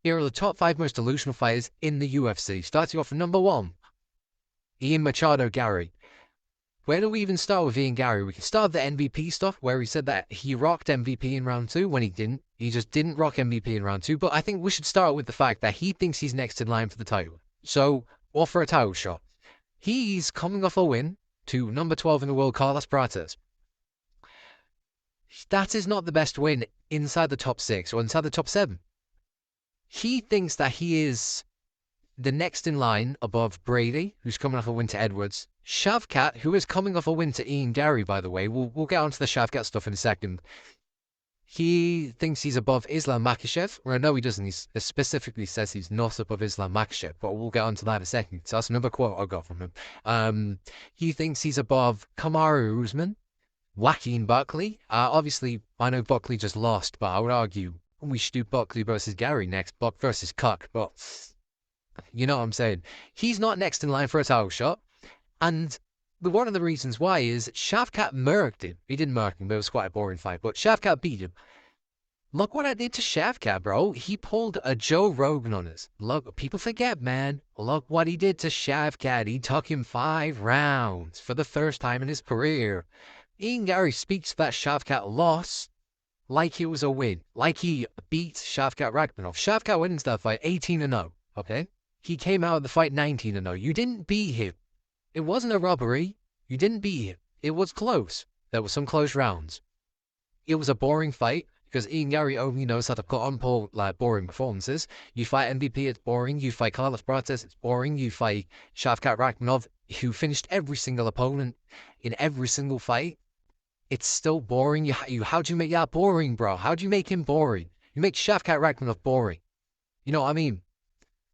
Here are the top 5 most delusional fighters in the UFC. Starting off from number 1, Ian Machado Gary. Where do we even start with Ian Gary? We can start with the MVP stuff, where he said that he rocked MVP in round 2 when he didn't. He just didn't rock MVP in round 2. But I think we should start with the fact that he thinks he's next in line for the title. So, or for a title shot. He's coming off a win to number 12 in the world, Carlos Prates. That is not the best win inside the top 6 or inside the top 7. He thinks that he is the next in line above Brady, who's coming off a win to Edwards. Shavkat, who is coming off a win to Ian Gary, by the way. We'll get onto the Shavkat stuff in a second. He thinks he's above Islam Makhachev. Or no, he doesn't. He specifically says he's not above Islam Makhachev, but we'll get onto that in a second. So that's another quote I got from him. He thinks he's above Kamaru Usman, Joaquin Buckley. Obviously, I know Buckley just lost, but I would argue we should do Buckley versus Gary next. Buck versus Cuck, but you know what I'm saying. He's not next in line for a title shot. And one of the reasons why is Shavkat murked him. He didn't murk him, but it was quite a boring fight. But Shavkat beat him. Look what I did to Shavkat, bro. He pulled a Joe Rogan on us. Look, people forget, man. Look what he did to Shavkat. He took him 5 rounds for the first time in his career. Ian Gary speaks that Shavkat loss like it was a win. Like he beat Shavkat Rakhmonov. Shavkat wins that fight 18-0, okay? He came out of the fight 19-0. You didn't beat him. It wasn't a robbery. You didn't beat him. It was close. There were some close rounds. It was a boring fight because Ian Gary only knows how to put on boring performances. You fight MVP, it's boring. You fight Carlos Prates, it's boring. You fight Shavkat Rakhmonov, who finished every single opponent in every single fight. It's still boring. How'd you make that boring, bro? How'd you make him boring? You make Shavkat Rakhmonov boring. You know what I mean?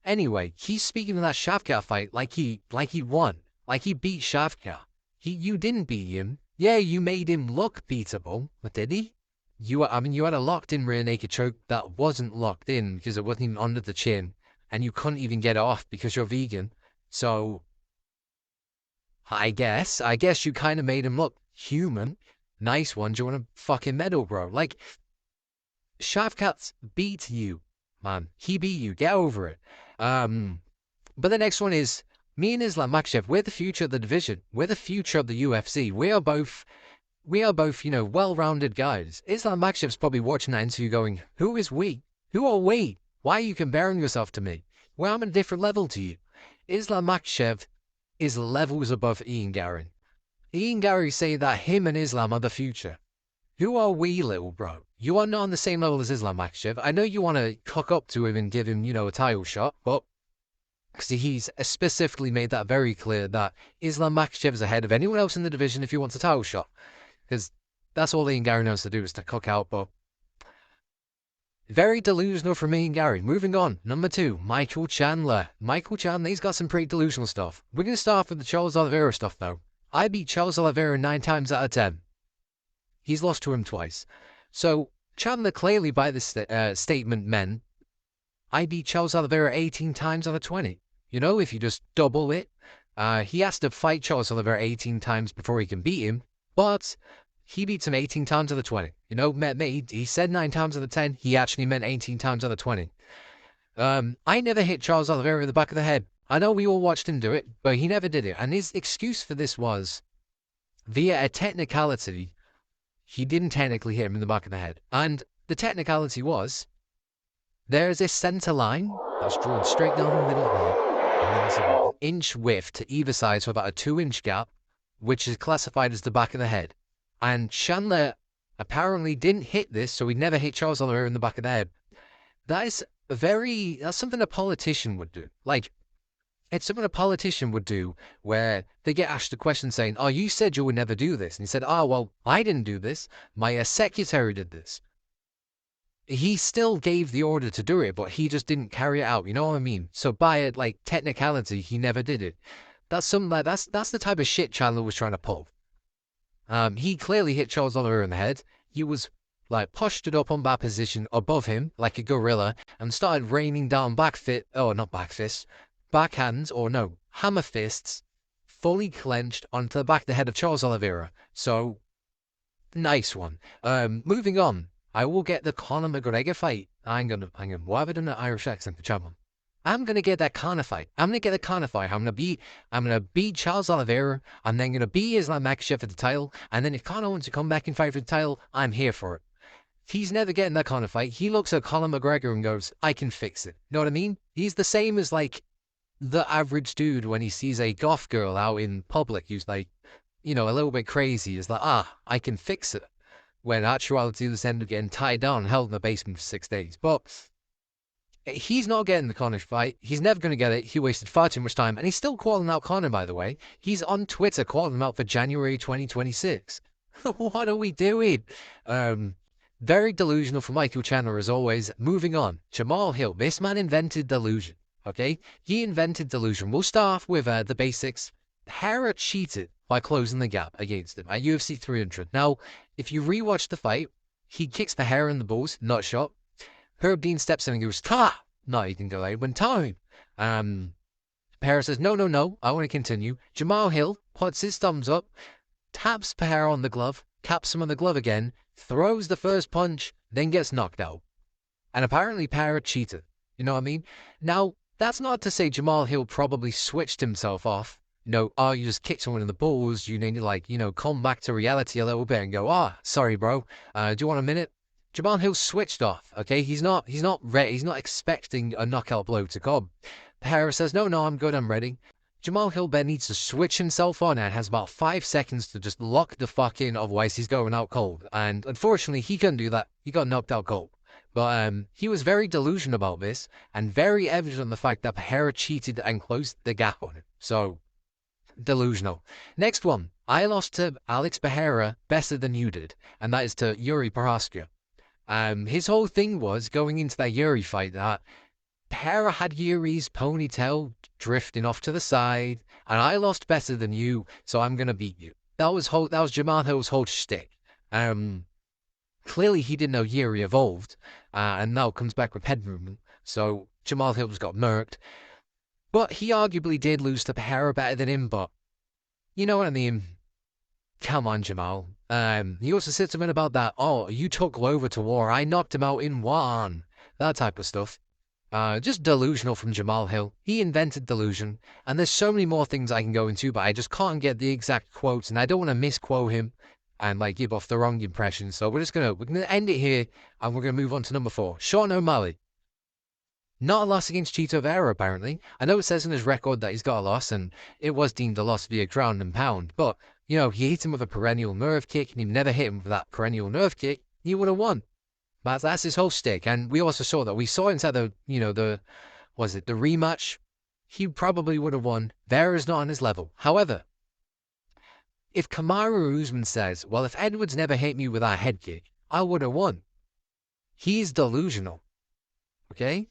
Anyway, he's speaking of that Shavkat fight like he won. Like he beat Shavkat. You didn't beat him. Yeah, you made him look beatable, but did he? You had a locked-in rear naked choke that wasn't locked in because it wasn't even under the chin, and you couldn't even get it off because you're vegan. So, I guess you kind of made him look human. Nice one. Do you want a fucking medal, bro? Like, Shavkat beat you, man. He beat you. Get over it. But the next one is me and Islam Makhachev. We're the future of the division. We're the future of the UFC. We are both, well-rounded guys. Islam Makhachev's probably watching that interview going, who is we? Who are we? Why are you comparing yourself to me? Well, I'm at a different level to you. Islam Makhachev is levels above Ian Gary. Ian Gary say that him and Islam are the future. Who are we, little bro? You are not on the same level as Islam Makhachev. I know you want to cock up to him and give him, a title shot, but he's specifically made that very clear that Islam Makhachev is ahead of anyone else in the division if he wants a title shot. Because that's all Ian Gary knows to do is to cook out, but very delusional from Ian Gary. Moving on, number 2, Michael Chandler. Michael Chandler, he's got some pretty delusional stuff. We're going to start off with the Charles Oliveira stuff, though. I beat Charles Oliveira 9 times out of 10. He's lost to him twice. So, Chandler clearly by this statement meant, I beat Charles Oliveira 18 times out of 20. If you just double it. He has to fight Charles Oliveira 18 times before he can beat him, but he beats him 18 times out of 20. He said 9 times out of 10. He actually meant 18 times out of 20. I never hit Charles Oliveira in the back of the head. I know we all watched him do it, but he never did it. And his excuse for this was, via a technicality, he didn't technically hit him in the back of the head. And the technicality was, there's a center line that's drawn straight down the middle here, and there's an inch width to either side, so about a 2-inch gap, which is classified as the back of the head. And Chandler apparently didn't hit this, so he never hit Charles Oliveira in the back of the head. That's something a politician would do. It's something a politician would do where they get asked a question saying, oh, you said you would never do this. And he said, oh, well, I didn't do this. My secretary did this. He still gave the order to do it, but he just didn't carry it out. You know what I mean? So by it, technicality, he never did it. That's the type of shit Chandler was trying to pull. He clearly hit Charles Oliveira in the head. He was posted up on that position above him like a gorilla and started raining down backhands, hammer fists, fully clenched onto the back of the head of Charles Oliveira. So, nice one. Moving on. I will get the Conor McGregor fight. Why have I done an Irish accent for Chapman? I'm gonna get that Conor fight. I'm gonna get the Conor fight. I'm gonna beat Charles Oliveira. I'm then gonna beat Islam Makhachev for the title. And then if Conor wants to come back and fight for the title, I'm here for it. He's never getting that kind of fight. He looks at Conor McGregor and goes, I can fix it. Know what I mean? He's the same as like the average dude when he sees a goth girl out in public who's like, a little bit crazy. Is like, I can fix it. When actuality, this end up getting tied down and held in the basement for 6 days. But he's not getting the Conor fight. He's never going to get it. He wasted far too much time. And he's still calling out Conor, by the way. He's on Twitter calling him out for January 2026. What are we doing? Very delusional from Michael Chandler, as always. Moving on. Jamal Hill. This man invented delusion. Okay? He invented delusion. We'll start off with the basics. Hera cheated by closing the gap against him at UFC 300. Now, if you rewatch the fight, he kicks Hera in the balls, not shot. Herb Dean steps in and goes, "Ta!" No, he didn't go out. When time. Hera says, no, I want to continue. Jamal Hill puts his thumbs up, taps Hera on the glove, caps him on the glove again, throws the first punch, then gets knocked out. And apparently Hera cheated. You know what I mean? Now, that's not to say Jamal Hill probably switched himself off. You just kicked someone in the balls. You need to, come back to reality a little bit and go, sorry, bro. Do you want a minute? Jamal Hill switched off, okay? He's not ready. He's not expecting a knockout blow to come. Hera says, no, I'm good, I'm ready. Jamal Hill then needs to switch himself on and has about 5 seconds to just lock the fuck in, otherwise he's going out cold. And unfortunately, he couldn't do that. He got knocked out cold. But he was very delusional about this and very evident on the fact that Hera cheated and closed the gap on him. So, delusional. Next one. I lost to Alex Pereira better than you did, and that is to Yuri Prohaska. His whole thing was going into that Yuri fight that Pereira had Yuri's ponytail drifting off to the side, and I lost better than you, so I'm gonna beat you. That was Jamal Hill's whole shtick. Clearly he didn't know Yuri evolved, and now comes back with head movement, so Jamal Hill just got murked. But he arguably did lose to Pereira better than him, but you know what I mean? Come on, Jamal. He also said something about that, you took Glover to war, I knocked him out in one. That type of stuff. Just delusional from Jamal Hill. He invented delusion, and there's so many more things I can go into, but I just can't get the exact quotes, and I don't want to misquote him and give off the wrong impression. So we're gonna end it here, and we're gonna move on to number 4. Sean O'Malley. Not a loss against Chito Vera, apparently. I know it says in his record that he's got a loss, and it was deemed a loss via ground and pound, but he hit him with a perennial nerve kick, and he never hit him with that perennial nerve kick. He would have won. But that's his whole stick, and we also saw that. We saw inside the rematch. He probably would have won. Vera's not on his level. However, if Kamaru Usman says, well, if Edwards never hit me with that head kick, I would have won. He's delusional. Okay?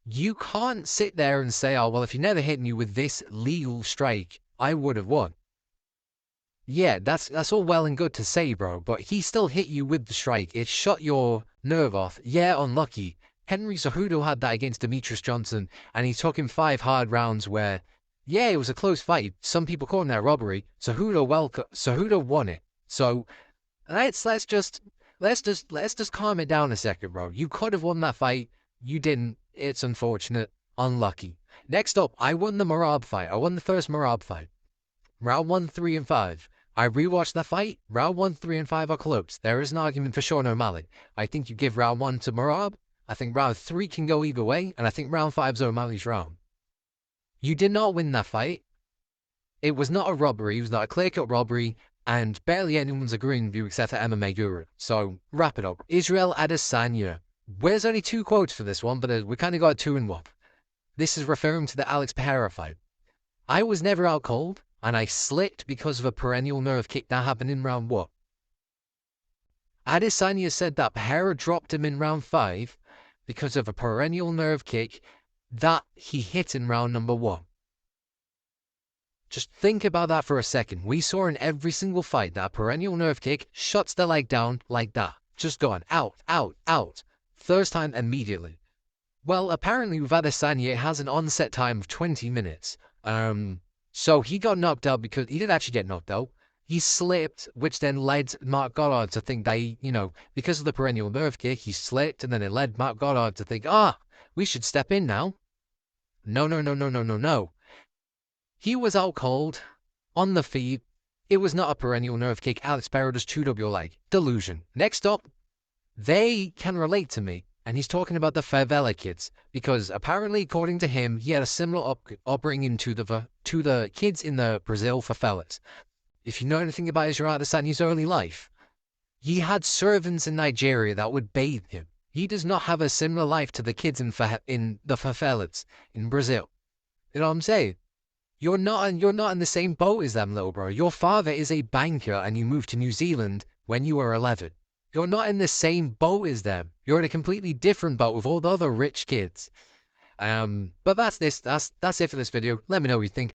You can't sit there and say, if you never hit me with this legal strike, I would have won. Yeah, that's all well and good to say, bro, but he still hit you with the strike. It shot your nerve off. Yeah, unlucky. Henry Cejudo had that against Demetrius Johnson, and he took him 5 hard rounds where, yeah, it was a close fight. Some people call him that robbery. Cejudo won it. So let's just calm it down a second, bro. You could have won that fight. You didn't. It's unfortunate. Unlucky. Next up, I won the Marab fight. I won the first Marab fight. Round 1, 3, and 5. I rewatched that fight. Round 1, 3, and 5 are close. There is an argument for Sean O'Malley. I think you give round 1 to Marab. I think round 3 can go either way. And I think round 5 is O'Malley's round. You did not win that fight. It was not a robbery. It was not a clear-cut robbery. And barely anyone's agreeing with you except for MMA Guru. So, wrap it up. Israel Adesanya. There's only 2 quotes for this one, but we kind of got a 2 in 1. This is referring to the Alex Pereira fight. I was never out cold, and I slipped because of a perennial nerve kick that happened in round 1. Adesanya said that Pereira dropped him in round 5 because of a perennial nerve kick that he hit in round number 1. Just think about that for a second. We saw in every single fight that a perennial nerve kick shuts the leg down like that. Just going out, out, out. First time immediately. Well, apparently with Adesanya, it has an onset time of 20 minutes. So he got knocked out because he did actually get knocked out. He slipped, which then led Mark Goddard to think that he, because of the perennial nerve kick, he slipped, and then it led Mark Goddard to think, we should step in now. No, no, no, no, no, no, no. He was out cold, on the feet. It was not a perennial nerve kick. Alex Barrow just chewed up your leg. Delusion. Next up, they can relate to me. And he's talking about the favela kids. Because apparently, according to him, he had a similar upbringing to the kids in the Brazil favelas. If you know anything about Israel Adesanya's early life, he had servants in Nigeria that would bathe him. He does not have a similar life to the kids in the favelas in Brazil. You know what I'm saying? You're not in the same boat as them, little bro. Your father is a banker and you moved to New Zealand when you were 11. You're not in the same boat as them. You're in a completely different boat with all the other rich kids. But that's it for this video. Let me know what you think.